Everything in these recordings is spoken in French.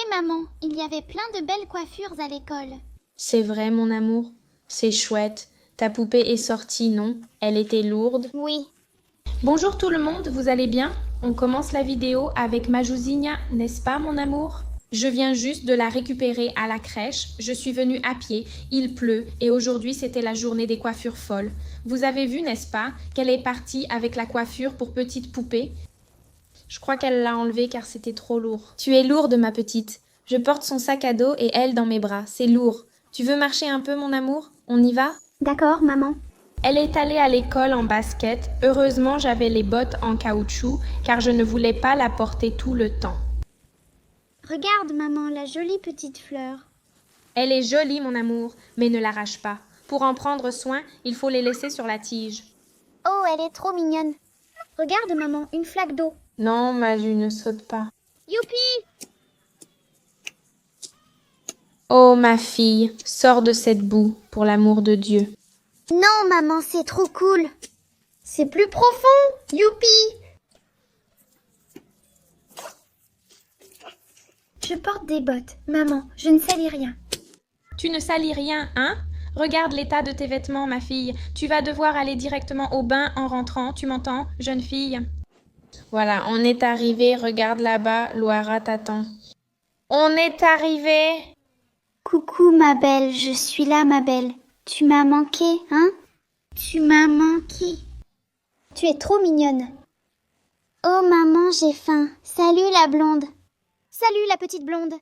maman, il y avait plein de belles coiffures à l'école. C'est vrai, mon amour. C'est chouette. Ta poupée est sortie, non? Elle était lourde. Oui. Bonjour tout le monde, vous allez bien? On commence la vidéo avec Majouzinha, n'est-ce pas, mon amour? Je viens juste de la récupérer à la crèche. Je suis venue à pied, il pleut et aujourd'hui c'était la journée des coiffures folles. Vous avez vu, n'est-ce pas, qu'elle est partie avec la coiffure pour petite poupée? Je crois qu'elle l'a enlevée car c'était trop lourd. Tu es lourde, ma petite. Je porte son sac à dos et elle dans mes bras. C'est lourd. Tu veux marcher un peu, mon amour? On y va? D'accord, maman. Elle est allée à l'école en basket. Heureusement, j'avais les bottes en caoutchouc car je ne voulais pas la porter tout le temps. Regarde, maman, la jolie petite fleur. Elle est jolie, mon amour, mais ne l'arrache pas. Pour en prendre soin, il faut les laisser sur la tige. Oh, elle est trop mignonne. Regarde, maman, une flaque d'eau. Non, Maju, ne saute pas. Youpi! Oh, ma fille, sors de cette boue, pour l'amour de Dieu. Non, maman, c'est trop cool. C'est plus profond. Youpi! Je porte des bottes. Maman, je ne salis rien. Tu ne salis rien, hein? Regarde l'état de tes vêtements, ma fille. Tu vas devoir aller directement au bain en rentrant, tu m'entends, jeune fille? Voilà, on est arrivé, regarde là-bas, Loara t'attend. On est arrivé! Coucou, ma belle, je suis là, ma belle. Tu m'as manqué, hein? Tu m'as manqué. Tu es trop mignonne. Oh, maman, j'ai faim. Salut, la blonde. Salut, la petite blonde.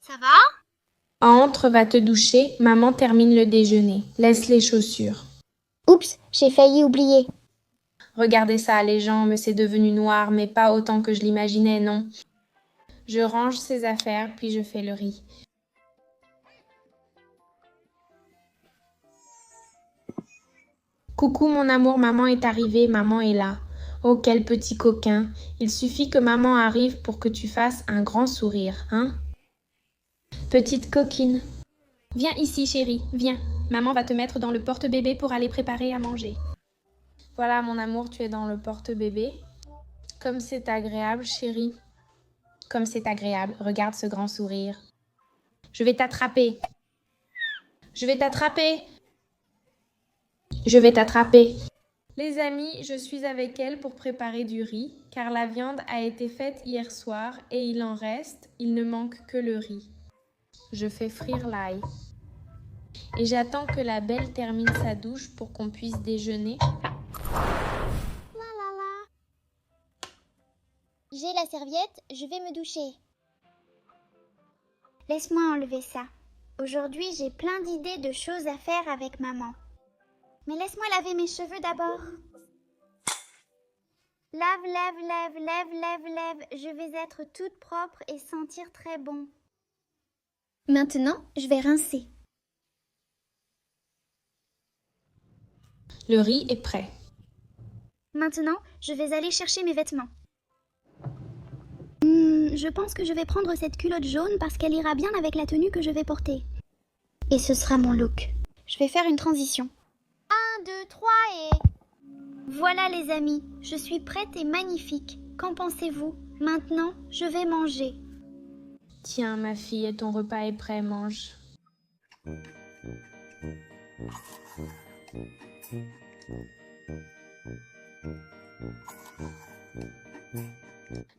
Ça va? Entre, va te doucher, maman termine le déjeuner. Laisse les chaussures. Oups, j'ai failli oublier. Regardez ça, les jambes, c'est devenu noir, mais pas autant que je l'imaginais, non. Je range ses affaires, puis je fais le riz. Coucou mon amour, maman est arrivée, maman est là. Oh, quel petit coquin. Il suffit que maman arrive pour que tu fasses un grand sourire, hein? Petite coquine. Viens ici, chérie, viens. Maman va te mettre dans le porte-bébé pour aller préparer à manger. Voilà, mon amour, tu es dans le porte-bébé. Comme c'est agréable, chérie. Comme c'est agréable. Regarde ce grand sourire. Je vais t'attraper. Je vais t'attraper. Je vais t'attraper. Les amis, je suis avec elle pour préparer du riz, car la viande a été faite hier soir et il en reste, il ne manque que le riz. Je fais frire l'ail. Et j'attends que la belle termine sa douche pour qu'on puisse déjeuner. La la la. J'ai la serviette, je vais me doucher. Laisse-moi enlever ça. Aujourd'hui, j'ai plein d'idées de choses à faire avec maman. Mais laisse-moi laver mes cheveux d'abord. Lave, lave, lave, lave, lave, lave. Je vais être toute propre et sentir très bon. Maintenant, je vais rincer. Le riz est prêt. Maintenant, je vais aller chercher mes vêtements. Je pense que je vais prendre cette culotte jaune parce qu'elle ira bien avec la tenue que je vais porter. Et ce sera mon look. Je vais faire une transition. 1, 2, 3 et... Voilà les amis, je suis prête et magnifique. Qu'en pensez-vous? Maintenant, je vais manger. Tiens, ma fille, ton repas est prêt, mange.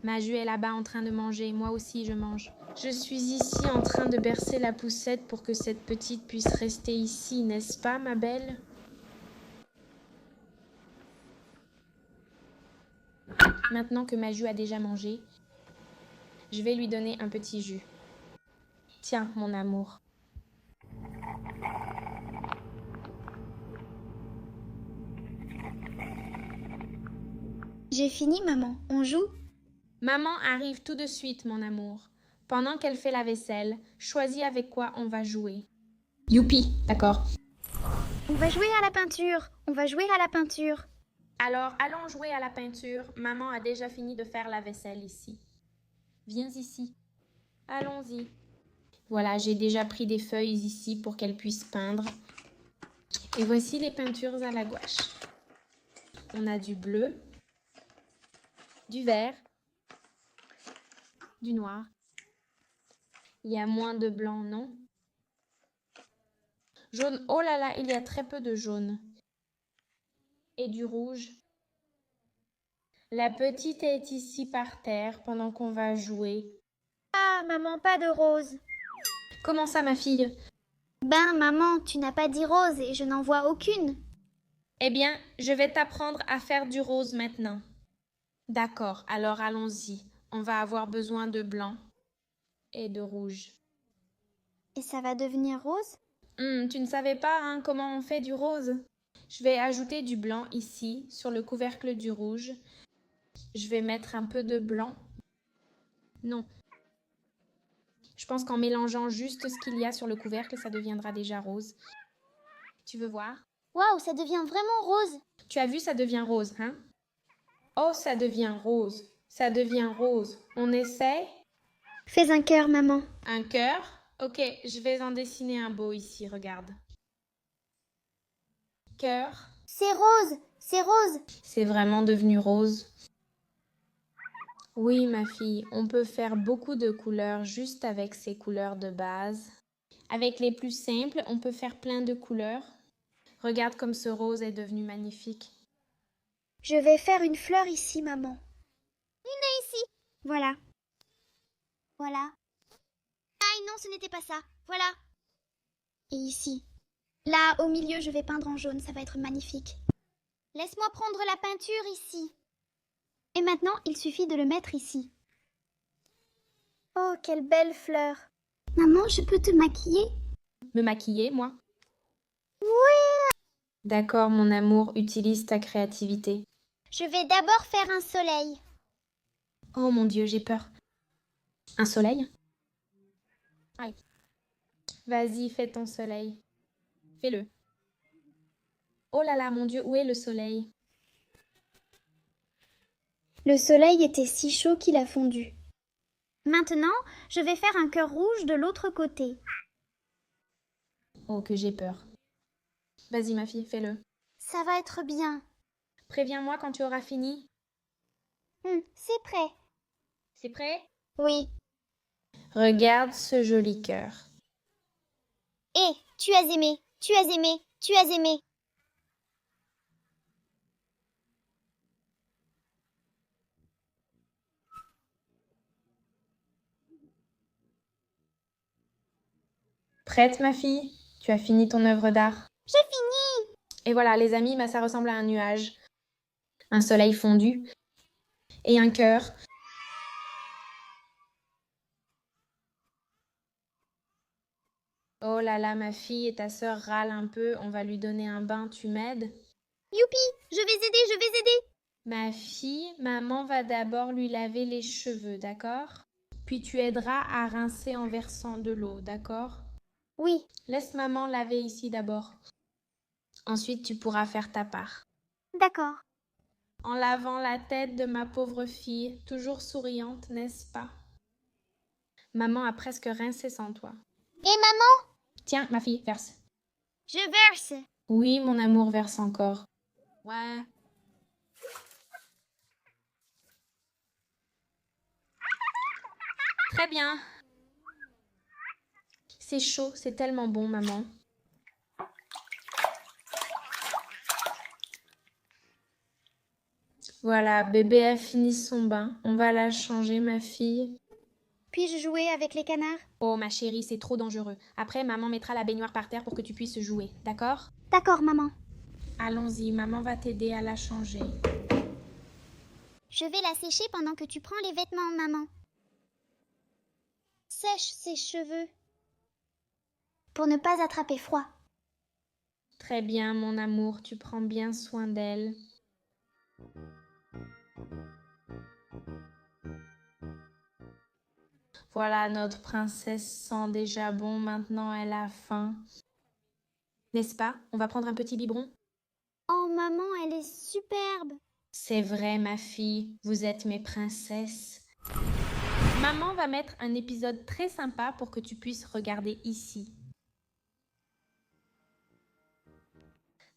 Maju est là-bas en train de manger, moi aussi je mange. Je suis ici en train de bercer la poussette pour que cette petite puisse rester ici, n'est-ce pas, ma belle? Maintenant que Maju a déjà mangé, je vais lui donner un petit jus. Tiens, mon amour. J'ai fini, maman. On joue? Maman arrive tout de suite, mon amour. Pendant qu'elle fait la vaisselle, choisis avec quoi on va jouer. Youpi, d'accord. On va jouer à la peinture. On va jouer à la peinture. Alors, allons jouer à la peinture. Maman a déjà fini de faire la vaisselle ici. Viens ici. Allons-y. Voilà, j'ai déjà pris des feuilles ici pour qu'elle puisse peindre. Et voici les peintures à la gouache. On a du bleu, du vert, du noir Il y a moins de blanc, non? Jaune, oh là là, il y a très peu de jaune. Et du rouge. La petite est ici par terre pendant qu'on va jouer. Ah, maman, pas de rose. Comment ça, ma fille? Ben, maman, tu n'as pas dit rose et je n'en vois aucune. Eh bien, je vais t'apprendre à faire du rose maintenant. D'accord, alors allons-y. On va avoir besoin de blanc et de rouge. Et ça va devenir rose? Tu ne savais pas, hein, comment on fait du rose? Je vais ajouter du blanc ici, sur le couvercle du rouge. Je vais mettre un peu de blanc. Non. Je pense qu'en mélangeant juste ce qu'il y a sur le couvercle, ça deviendra déjà rose. Tu veux voir? Waouh, ça devient vraiment rose. Tu as vu, ça devient rose, hein? Oh, ça devient rose. Ça devient rose. On essaie? Fais un cœur, maman. Un cœur? Ok, je vais en dessiner un beau ici, regarde. Cœur. C'est rose, c'est rose. C'est vraiment devenu rose. Oui, ma fille, on peut faire beaucoup de couleurs juste avec ces couleurs de base. Avec les plus simples, on peut faire plein de couleurs. Regarde comme ce rose est devenu magnifique. Je vais faire une fleur ici, maman. Une est ici. Voilà. Voilà. Ah non, ce n'était pas ça. Voilà. Et ici. Là, au milieu, je vais peindre en jaune, ça va être magnifique. Laisse-moi prendre la peinture ici. Et maintenant, il suffit de le mettre ici. Oh, quelle belle fleur. Maman, je peux te maquiller? Me maquiller, moi? Oui. D'accord, mon amour, utilise ta créativité. Je vais d'abord faire un soleil. Oh mon Dieu, j'ai peur. Un soleil? Aïe. Vas-y, fais ton soleil. Fais-le. Oh là là, mon Dieu, où est le soleil? Le soleil était si chaud qu'il a fondu. Maintenant, je vais faire un cœur rouge de l'autre côté. Oh, que j'ai peur. Vas-y, ma fille, fais-le. Ça va être bien. Préviens-moi quand tu auras fini. C'est prêt. C'est prêt? Oui. Regarde ce joli cœur. Et tu as aimé, tu as aimé, tu as aimé. Prête, ma fille? Tu as fini ton œuvre d'art? J'ai fini. Et voilà, les amis, ça ressemble à un nuage. Un soleil fondu. Et un cœur. Oh là là, ma fille et ta sœur râlent un peu. On va lui donner un bain, tu m'aides? Youpi, je vais aider, je vais aider. Ma fille, maman va d'abord lui laver les cheveux, d'accord? Puis tu aideras à rincer en versant de l'eau, d'accord? Oui. Laisse maman laver ici d'abord. Ensuite, tu pourras faire ta part. D'accord. En lavant la tête de ma pauvre fille, toujours souriante, n'est-ce pas? Maman a presque rincé sans toi. Et maman? Tiens, ma fille, verse. Je verse. Oui, mon amour, verse encore. Ouais. Très bien. C'est chaud, c'est tellement bon, maman. Voilà, bébé a fini son bain. On va la changer, ma fille. Puis-je jouer avec les canards? Oh, ma chérie, c'est trop dangereux. Après, maman mettra la baignoire par terre pour que tu puisses jouer, d'accord? D'accord, maman. Allons-y, maman va t'aider à la changer. Je vais la sécher pendant que tu prends les vêtements, maman. Sèche ses cheveux. Pour ne pas attraper froid. Très bien, mon amour, tu prends bien soin d'elle. Voilà, notre princesse sent déjà bon, maintenant elle a faim. N'est-ce pas? On va prendre un petit biberon? Oh, maman, elle est superbe. C'est vrai, ma fille, vous êtes mes princesses. Maman va mettre un épisode très sympa pour que tu puisses regarder ici.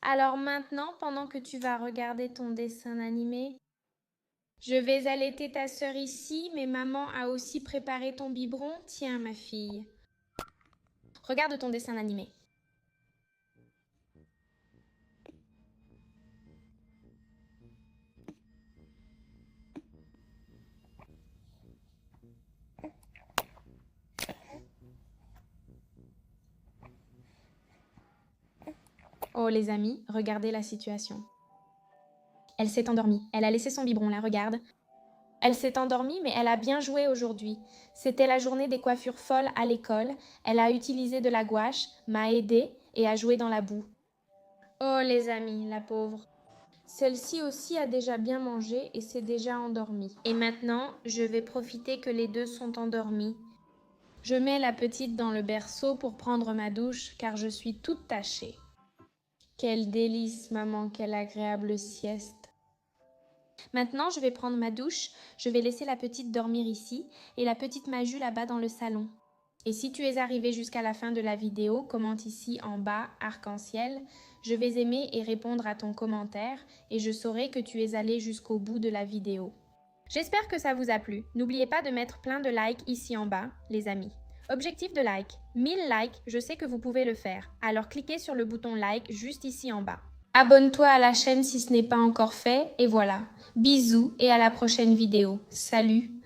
Alors maintenant, pendant que tu vas regarder ton dessin animé, Je vais allaiter ta sœur ici, mais maman a aussi préparé ton biberon. Tiens, ma fille. Regarde ton dessin animé. Oh les amis, regardez la situation. Elle s'est endormie. Elle a laissé son biberon, là, regarde. Elle s'est endormie, mais elle a bien joué aujourd'hui. C'était la journée des coiffures folles à l'école. Elle a utilisé de la gouache, m'a aidée et a joué dans la boue. Oh les amis, la pauvre. Celle-ci aussi a déjà bien mangé et s'est déjà endormie. Et maintenant, je vais profiter que les deux sont endormis. Je mets la petite dans le berceau pour prendre ma douche car je suis toute tachée. Quel délice, maman, quelle agréable sieste. Maintenant, je vais prendre ma douche, je vais laisser la petite dormir ici et la petite Maju là-bas dans le salon. Et si tu es arrivé jusqu'à la fin de la vidéo, commente ici en bas, arc-en-ciel. Je vais aimer et répondre à ton commentaire et je saurai que tu es allé jusqu'au bout de la vidéo. J'espère que ça vous a plu. N'oubliez pas de mettre plein de likes ici en bas, les amis. Objectif de like, 1000 likes, je sais que vous pouvez le faire. Alors cliquez sur le bouton like juste ici en bas. Abonne-toi à la chaîne si ce n'est pas encore fait et voilà. Bisous et à la prochaine vidéo. Salut!